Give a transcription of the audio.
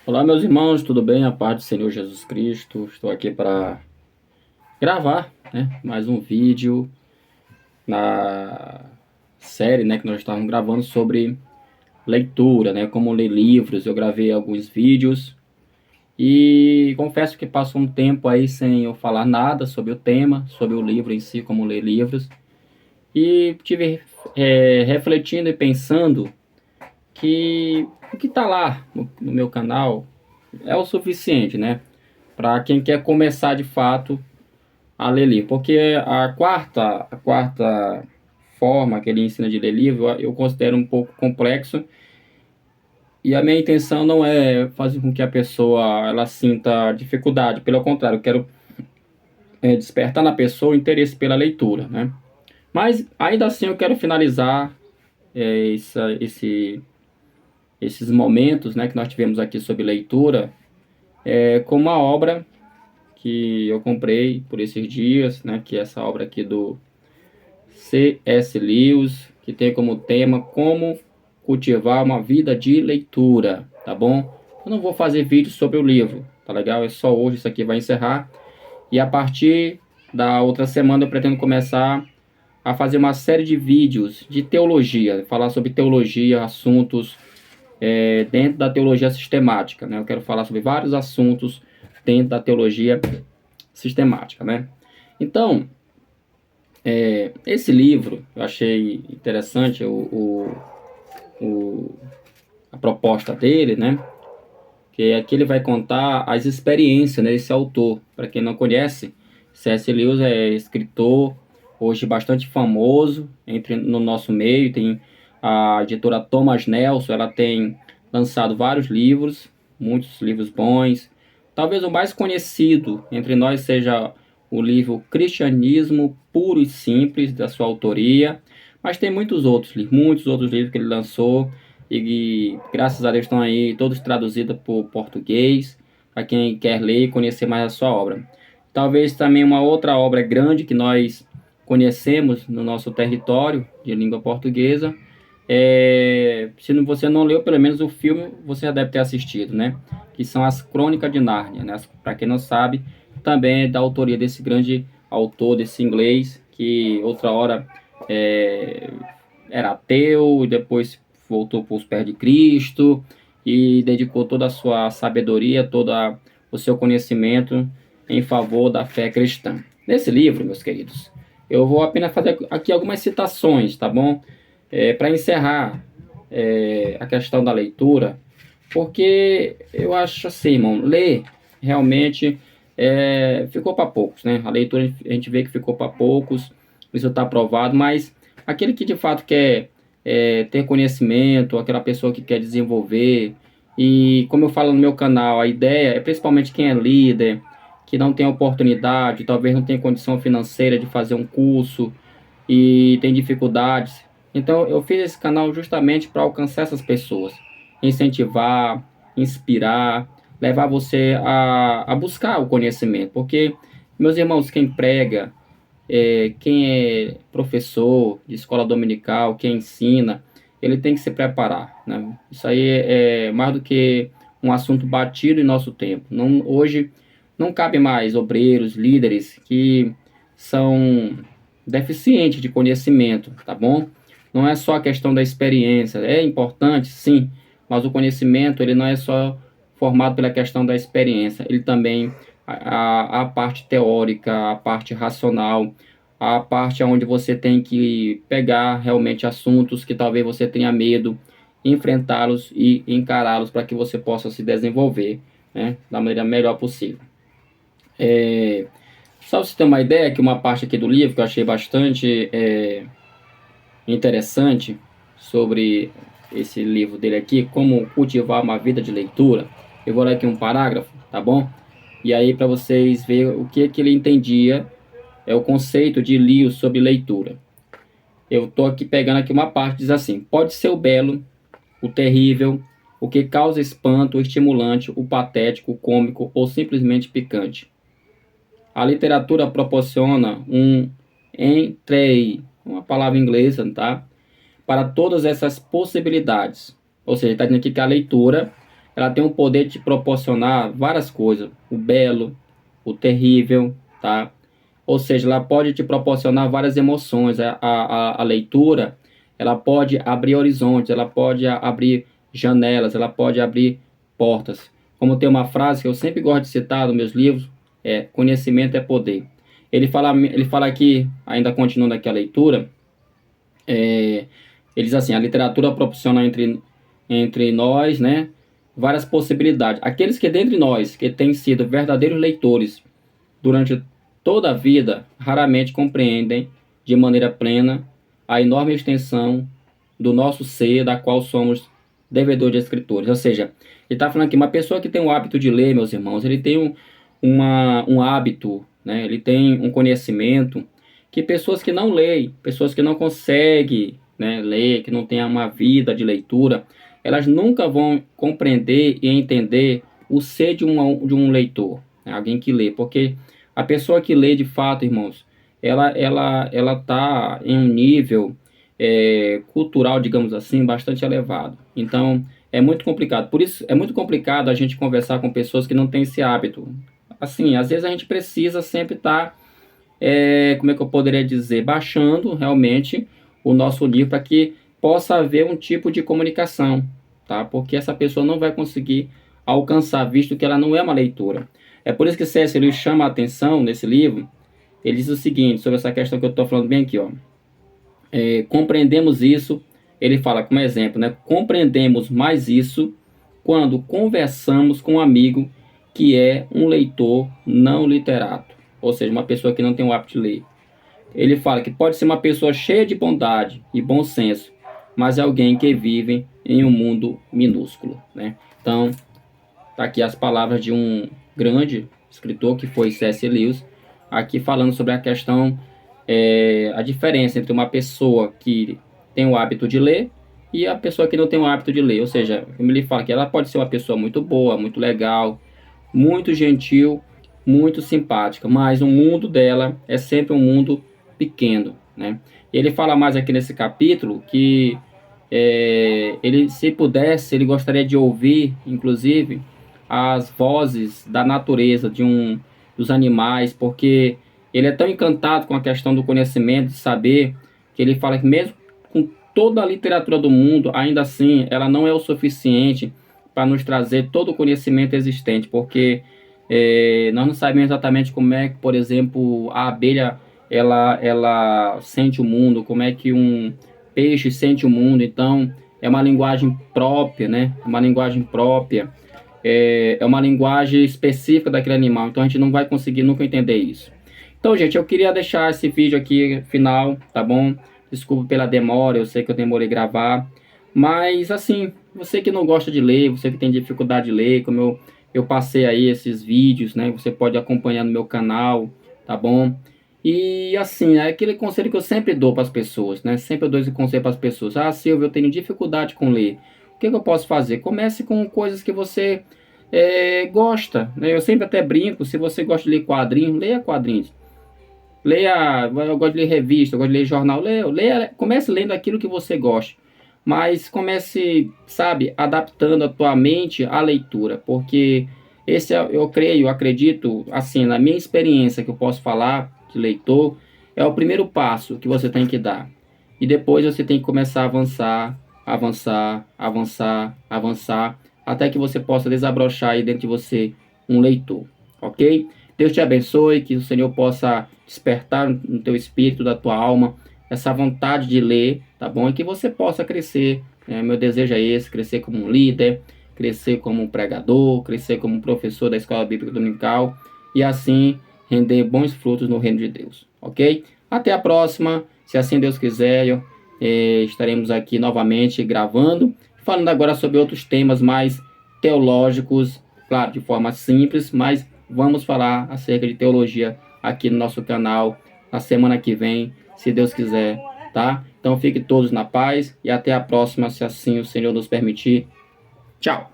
Olá, meus irmãos, tudo bem? A paz do Senhor Jesus Cristo. Estou aqui para gravar, mais um vídeo na série, que nós estávamos gravando sobre leitura, como ler livros. Eu gravei alguns vídeos e confesso que passou um tempo aí sem eu falar nada sobre o tema, sobre o livro em si, como ler livros. E tive refletindo e pensando que o que está lá no meu canal é o suficiente, para quem quer começar de fato a ler livro. Porque a quarta forma que ele ensina de ler livro eu considero um pouco complexo, e a minha intenção não é fazer com que a pessoa ela sinta dificuldade. Pelo contrário, eu quero despertar na pessoa o interesse pela leitura, Mas ainda assim eu quero finalizar é, essa, esse, esses momentos, que nós tivemos aqui sobre leitura, com uma obra que eu comprei por esses dias, que é essa obra aqui do C.S. Lewis, que tem como tema como cultivar uma vida de leitura, tá bom? Eu não vou fazer vídeo sobre o livro, tá legal? É só hoje, isso aqui vai encerrar. E a partir da outra semana eu pretendo começar a fazer uma série de vídeos de teologia, falar sobre teologia, assuntos dentro da teologia sistemática, Eu quero falar sobre vários assuntos dentro da teologia sistemática, Então, esse livro eu achei interessante o- a proposta dele, Que aqui ele vai contar as experiências, desse autor. Para quem não conhece, C.S. Lewis é escritor hoje bastante famoso no nosso meio. Tem a editora Thomas Nelson, ela tem lançado vários livros, muitos livros bons. Talvez o mais conhecido entre nós seja o livro Cristianismo Puro e Simples, da sua autoria, mas tem muitos outros livros que ele lançou e graças a Deus estão aí todos traduzidos para o português, para quem quer ler e conhecer mais a sua obra. Talvez também uma outra obra grande que nós conhecemos no nosso território de língua portuguesa, se você não leu, pelo menos o filme você já deve ter assistido, Que são as Crônicas de Nárnia, Para quem não sabe, também é da autoria desse grande autor, desse inglês, que outra hora é, era ateu e depois voltou para os pés de Cristo e dedicou toda a sua sabedoria, todo o seu conhecimento em favor da fé cristã. Nesse livro, meus queridos, eu vou apenas fazer aqui algumas citações, tá bom? Para encerrar a questão da leitura, porque eu acho assim, irmão, ler realmente ficou para poucos, A leitura a gente vê que ficou para poucos, isso está provado, mas aquele que de fato quer ter conhecimento, aquela pessoa que quer desenvolver, e como eu falo no meu canal, a ideia é principalmente quem é líder, que não tem oportunidade, talvez não tenha condição financeira de fazer um curso e tem dificuldades. Então eu fiz esse canal justamente para alcançar essas pessoas, incentivar, inspirar, levar você a buscar o conhecimento, porque, meus irmãos, quem prega, quem é professor de escola dominical, quem ensina, ele tem que se preparar, Isso aí é mais do que um assunto batido em nosso tempo. Não, hoje não cabe mais obreiros, líderes que são deficientes de conhecimento, tá bom? Não é só a questão da experiência, é importante, sim, mas o conhecimento ele não é só formado pela questão da experiência, ele também a parte teórica, a parte racional, a parte onde você tem que pegar realmente assuntos que talvez você tenha medo, enfrentá-los e encará-los para que você possa se desenvolver, da maneira melhor possível. Só para você ter uma ideia, que uma parte aqui do livro que eu achei bastante interessante sobre esse livro dele aqui, Como Cultivar uma Vida de Leitura. Eu vou ler aqui um parágrafo, tá bom? E aí para vocês verem o que ele entendia, o conceito de Lewis sobre leitura. Eu estou aqui pegando aqui uma parte, diz assim: pode ser o belo, o terrível, o que causa espanto, o estimulante, o patético, o cômico ou simplesmente picante. A literatura proporciona um entrei, uma palavra inglesa, tá? Para todas essas possibilidades. Ou seja, está dizendo aqui que a leitura ela tem o poder de te proporcionar várias coisas, o belo, o terrível, tá? Ou seja, ela pode te proporcionar várias emoções. A leitura, ela pode abrir horizontes, ela pode abrir janelas, ela pode abrir portas. Como tem uma frase que eu sempre gosto de citar nos meus livros, conhecimento é poder. Ele fala aqui, ainda continuando aqui a leitura, ele diz assim, a literatura proporciona entre nós, né, várias possibilidades. Aqueles que dentre nós, que têm sido verdadeiros leitores durante toda a vida, raramente compreendem de maneira plena a enorme extensão do nosso ser, da qual somos devedores de escritores. Ou seja, ele está falando que uma pessoa que tem o hábito de ler, meus irmãos, ele tem um hábito, né? Ele tem um conhecimento que pessoas que não leem, pessoas que não conseguem, né, ler, que não têm uma vida de leitura, elas nunca vão compreender e entender o ser de um leitor, né? Alguém que lê, porque a pessoa que lê de fato, irmãos, ela está em um nível cultural, digamos assim, bastante elevado. Então, é muito complicado. Por isso, é muito complicado a gente conversar com pessoas que não têm esse hábito. Assim, às vezes a gente precisa sempre estar, como é que eu poderia dizer, baixando realmente o nosso livro para que possa haver um tipo de comunicação, tá? Porque essa pessoa não vai conseguir alcançar, visto que ela não é uma leitora. É por isso que C.S. Lewis chama a atenção nesse livro. Ele diz o seguinte, sobre essa questão que eu estou falando bem aqui, ó. Compreendemos isso, ele fala como exemplo, né? Compreendemos mais isso quando conversamos com um amigo que é um leitor não literato, ou seja, uma pessoa que não tem o hábito de ler. Ele fala que pode ser uma pessoa cheia de bondade e bom senso, mas é alguém que vive em um mundo minúsculo, né? Então, tá aqui as palavras de um grande escritor que foi C.S. Lewis, aqui falando sobre a questão, a diferença entre uma pessoa que tem o hábito de ler e a pessoa que não tem o hábito de ler. Ou seja, ele fala que ela pode ser uma pessoa muito boa, muito legal, muito gentil, muito simpática, mas o mundo dela é sempre um mundo pequeno, né? Ele fala mais aqui nesse capítulo que ele, se pudesse, ele gostaria de ouvir, inclusive, as vozes da natureza, dos animais, porque ele é tão encantado com a questão do conhecimento, de saber, que ele fala que mesmo com toda a literatura do mundo, ainda assim, ela não é o suficiente para nos trazer todo o conhecimento existente, porque nós não sabemos exatamente como é que, por exemplo, a abelha ela sente o mundo, como é que um peixe sente o mundo. Então, é uma linguagem própria, né? Uma linguagem própria, é uma linguagem específica daquele animal, então a gente não vai conseguir nunca entender isso. Então, gente, eu queria deixar esse vídeo aqui final, tá bom? Desculpa pela demora, eu sei que eu demorei a gravar, mas assim, você que não gosta de ler, você que tem dificuldade de ler, como eu passei aí esses vídeos, né? Você pode acompanhar no meu canal, tá bom? E assim, é aquele conselho que eu sempre dou para as pessoas, né? Sempre eu dou esse conselho para as pessoas. Ah, Silvio, eu tenho dificuldade com ler. O que eu posso fazer? Comece com coisas que você gosta, né? Eu sempre até brinco, se você gosta de ler quadrinhos, leia quadrinhos. Leia, eu gosto de ler revista, eu gosto de ler jornal, leia, comece lendo aquilo que você gosta. Mas comece, sabe, adaptando a tua mente à leitura, porque esse eu creio, eu acredito, assim, na minha experiência que eu posso falar de leitor, é o primeiro passo que você tem que dar. E depois você tem que começar a avançar, avançar, avançar, avançar, até que você possa desabrochar aí dentro de você um leitor, ok? Deus te abençoe, que o Senhor possa despertar no teu espírito, da tua alma, essa vontade de ler, tá bom? E que você possa crescer, né? Meu desejo é esse, crescer como um líder, crescer como um pregador, crescer como um professor da Escola Bíblica Dominical e assim render bons frutos no reino de Deus, ok? Até a próxima, se assim Deus quiser, estaremos aqui novamente gravando, falando agora sobre outros temas mais teológicos, claro, de forma simples, mas vamos falar acerca de teologia aqui no nosso canal na semana que vem, se Deus quiser, tá? Então fiquem todos na paz e até a próxima, se assim o Senhor nos permitir. Tchau!